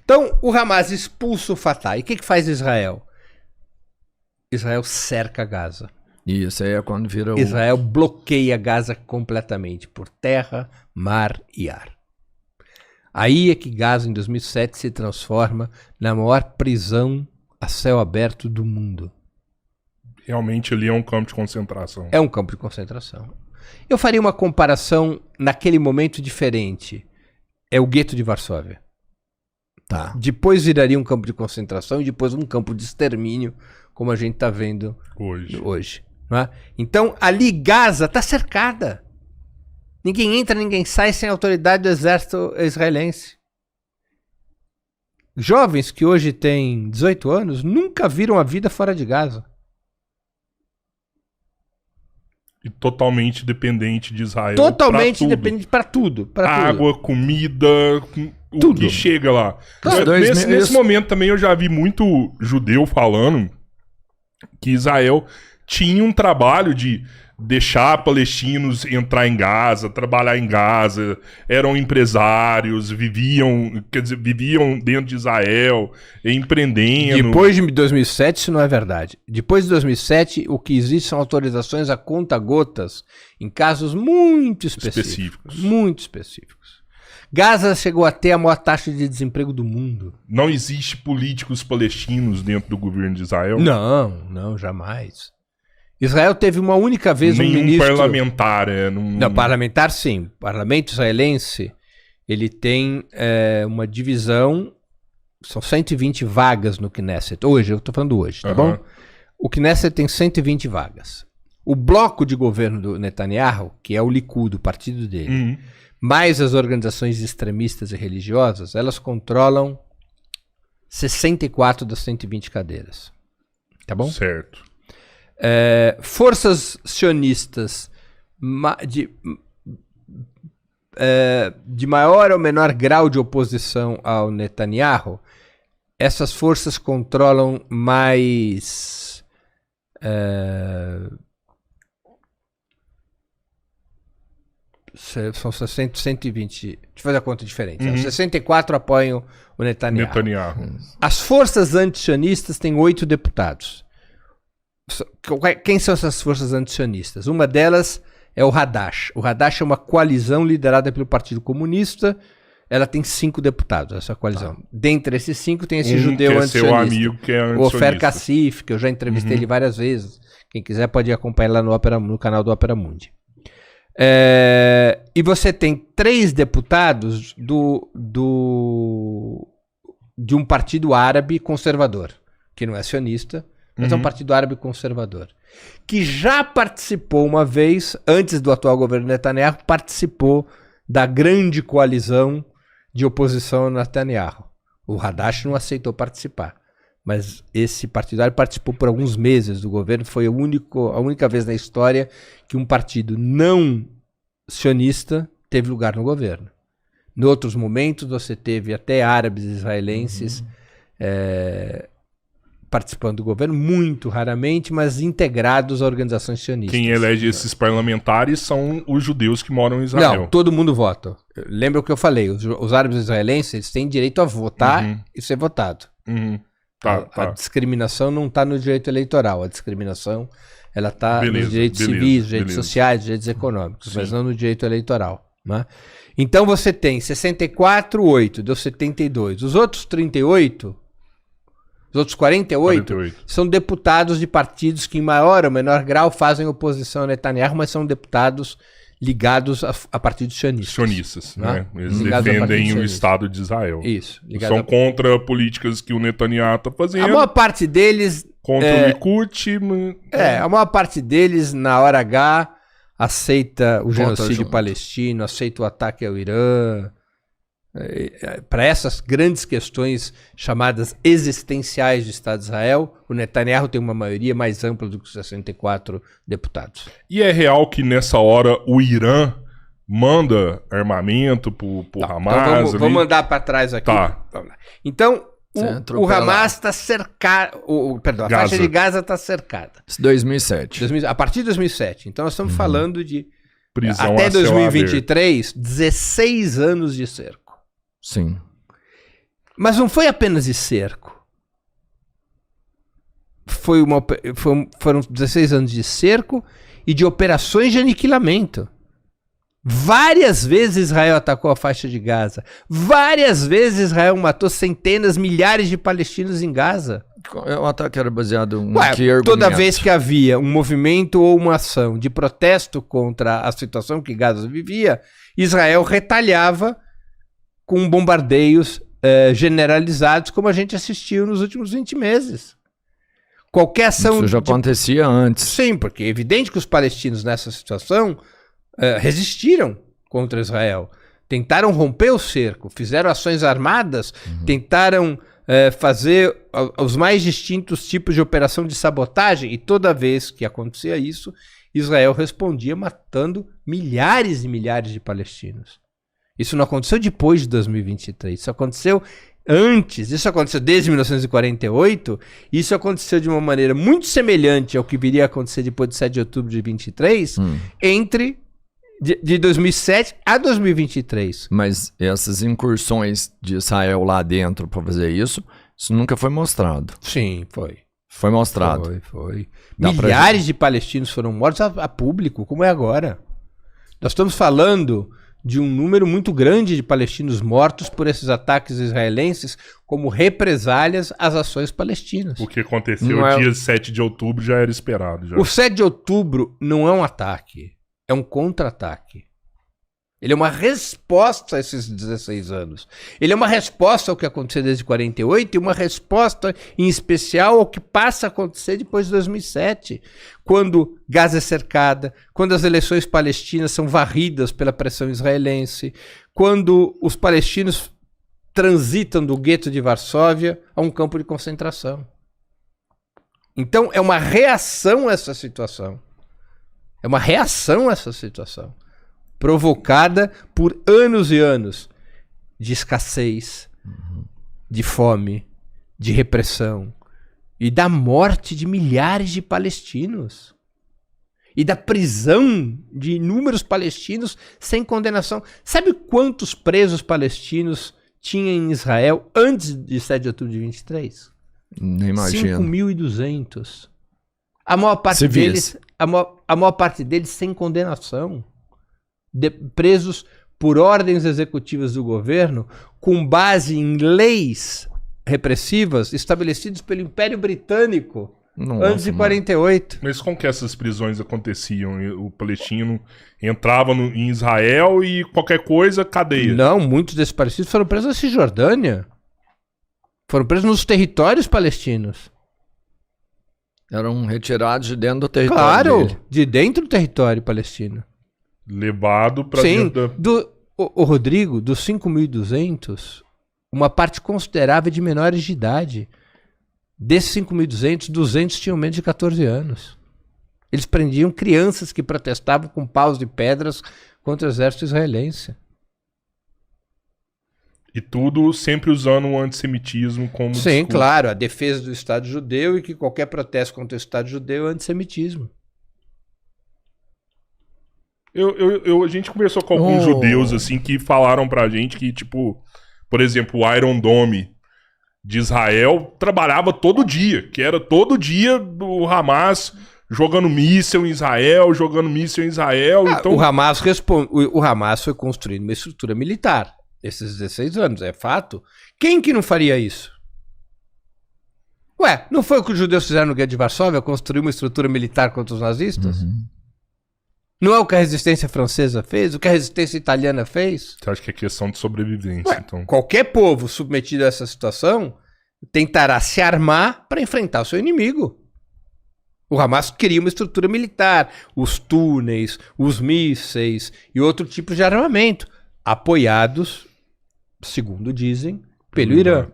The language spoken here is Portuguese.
Então, o Hamas expulsa o Fatah. E o que faz Israel? Israel cerca Gaza. Isso aí é quando vira o... Israel bloqueia Gaza completamente, por terra, mar e ar. Aí é que Gaza, em 2007, se transforma na maior prisão a céu aberto do mundo. Realmente ali é um campo de concentração. É um campo de concentração. Eu faria uma comparação naquele momento diferente. É o gueto de Varsóvia. Tá. Depois viraria um campo de concentração e depois um campo de extermínio, como a gente está vendo hoje. Não é? Então, ali Gaza está cercada. Ninguém entra, ninguém sai sem autoridade do exército israelense. Jovens que hoje têm 18 anos nunca viram a vida fora de Gaza. E totalmente dependente de Israel. Totalmente dependente para tudo. Água, comida, tudo. O que chega lá. Claro, Nesse momento também eu já vi muito judeu falando que Israel tinha um trabalho de deixar palestinos entrar em Gaza, trabalhar em Gaza, eram empresários, viviam dentro de Israel, empreendendo. Depois de 2007 isso não é verdade. Depois de 2007 o que existe são autorizações a conta-gotas em casos muito específicos. Muito específicos. Gaza chegou a ter a maior taxa de desemprego do mundo. Não existe políticos palestinos dentro do governo de Israel? Não, jamais. Israel teve uma única vez um ministro... parlamentar. Não, parlamentar sim. O parlamento israelense, ele tem uma divisão, são 120 vagas no Knesset. Hoje, eu estou falando hoje, tá bom? O Knesset tem 120 vagas. O bloco de governo do Netanyahu, que é o Likud, o partido dele, mais as organizações extremistas e religiosas, elas controlam 64 das 120 cadeiras. Tá bom? Certo. Forças sionistas de maior ou menor grau de oposição ao Netanyahu, essas forças controlam mais são 120, deixa eu fazer a conta diferente. 64 apoiam o Netanyahu. As forças anti-sionistas têm 8 deputados. Quem são essas forças anti-sionistas? Uma delas é o Hadash. O Hadash é uma coalizão liderada pelo Partido Comunista. Ela tem 5 deputados, essa coalizão. Dentre esses 5 tem esse judeu anti-sionista. O Ofer Kassif, que eu já entrevistei ele várias vezes. Quem quiser pode acompanhar lá no canal do Opera Mundi. E você tem 3 deputados de um partido árabe conservador, que não é sionista, mas é um partido árabe conservador, que já participou uma vez, antes do atual governo Netanyahu, participou da grande coalizão de oposição ao Netanyahu. O Hadash não aceitou participar, mas esse partido árabe participou por alguns meses do governo. Foi a única vez na história que um partido não sionista teve lugar no governo. Em outros momentos você teve até árabes israelenses participando do governo, muito raramente, mas integrados a organizações sionistas. Quem elege esses parlamentares são os judeus que moram em Israel. Não, todo mundo vota. Lembra o que eu falei, os árabes israelenses eles têm direito a votar e ser votado. A discriminação não está no direito eleitoral, a discriminação ela está nos direitos civis, direitos sociais, direitos econômicos, mas não no direito eleitoral. Né? Então você tem 64, 8, deu 72. Os outros 38... Os outros 48 são deputados de partidos que, em maior ou menor grau, fazem oposição a Netanyahu, mas são deputados ligados a partidos sionistas. Sionistas, né? Eles defendem o Estado de Israel. Isso. São contra políticas que o Netanyahu está fazendo. A maior parte deles... Contra o Likud. A maior parte deles, na hora H, aceita o genocídio palestino, aceita o ataque ao Irã. Para essas grandes questões chamadas existenciais do Estado de Israel, o Netanyahu tem uma maioria mais ampla do que os 64 deputados. E é real que nessa hora o Irã manda armamento pro Hamas? Então vamos mandar para trás aqui. Tá. Então o Hamas está cercado, a faixa de Gaza está cercada. 2007. A partir de 2007. Então nós estamos falando de prisão até 2023, 16 anos de cerco. Sim. Mas não foi apenas de cerco. Foram 16 anos de cerco e de operações de aniquilamento. Várias vezes Israel atacou a faixa de Gaza. Várias vezes Israel matou centenas, milhares de palestinos em Gaza. O ataque era baseado em que toda argumento? vez que havia um movimento ou uma ação de protesto contra a situação que Gaza vivia, Israel retalhava com bombardeios generalizados, como a gente assistiu nos últimos 20 meses. Qualquer ação... Isso já acontecia antes. Sim, porque é evidente que os palestinos nessa situação resistiram contra Israel. Tentaram romper o cerco, fizeram ações armadas, tentaram fazer os mais distintos tipos de operação de sabotagem, e toda vez que acontecia isso, Israel respondia matando milhares e milhares de palestinos. Isso não aconteceu depois de 2023, isso aconteceu antes, isso aconteceu desde 1948, isso aconteceu de uma maneira muito semelhante ao que viria a acontecer depois de 7 de outubro de 23, entre de 2007 a 2023. Mas essas incursões de Israel lá dentro para fazer isso nunca foi mostrado. Sim, foi. Foi mostrado. Foi. Milhares de palestinos foram mortos a público, como é agora. Nós estamos falando de um número muito grande de palestinos mortos por esses ataques israelenses como represálias às ações palestinas. O que aconteceu dia 7 de outubro já era esperado. Já. O 7 de outubro não é um ataque, é um contra-ataque. Ele é uma resposta a esses 16 anos. Ele é uma resposta ao que aconteceu desde 48 e uma resposta em especial ao que passa a acontecer depois de 2007, quando Gaza é cercada, quando as eleições palestinas são varridas pela pressão israelense, quando os palestinos transitam do gueto de Varsóvia a um campo de concentração. Então é uma reação a essa situação. É uma reação a essa situação, provocada por anos e anos de escassez, de fome, de repressão e da morte de milhares de palestinos e da prisão de inúmeros palestinos sem condenação. Sabe quantos presos palestinos tinha em Israel antes de 7 de outubro de 23? Nem imagino. 5.200. A maior parte deles, a maior parte deles sem condenação. Presos por ordens executivas do governo com base em leis repressivas estabelecidas pelo Império Britânico antes de 48. Mas como que essas prisões aconteciam? O palestino entrava em Israel e qualquer coisa, cadeia? Não, muitos desses palestinos foram presos na Cisjordânia. Foram presos nos territórios palestinos. Eram retirados de dentro do território dele. De dentro do território palestino. Levado para dentro da... O Rodrigo, dos 5.200, uma parte considerável de menores de idade. Desses 5.200, 200 tinham menos de 14 anos. Eles prendiam crianças que protestavam com paus de pedras contra o exército israelense. E tudo sempre usando o antissemitismo como Sim, discurso. Claro, a defesa do Estado judeu e que qualquer protesto contra o Estado judeu é antissemitismo. A gente conversou com alguns judeus assim que falaram pra gente que, tipo, por exemplo, o Iron Dome de Israel trabalhava todo dia, que era todo dia o Hamas jogando míssil em Israel, então... O Hamas foi construindo uma estrutura militar esses 16 anos, é fato. Quem que não faria isso? Ué, não foi o que os judeus fizeram no gueto de Varsóvia, construir uma estrutura militar contra os nazistas? Não é o que a resistência francesa fez? O que a resistência italiana fez? Você acha que é questão de sobrevivência, então? Qualquer povo submetido a essa situação tentará se armar para enfrentar o seu inimigo. O Hamas queria uma estrutura militar, os túneis, os mísseis e outro tipo de armamento, apoiados, segundo dizem, pelo Irã.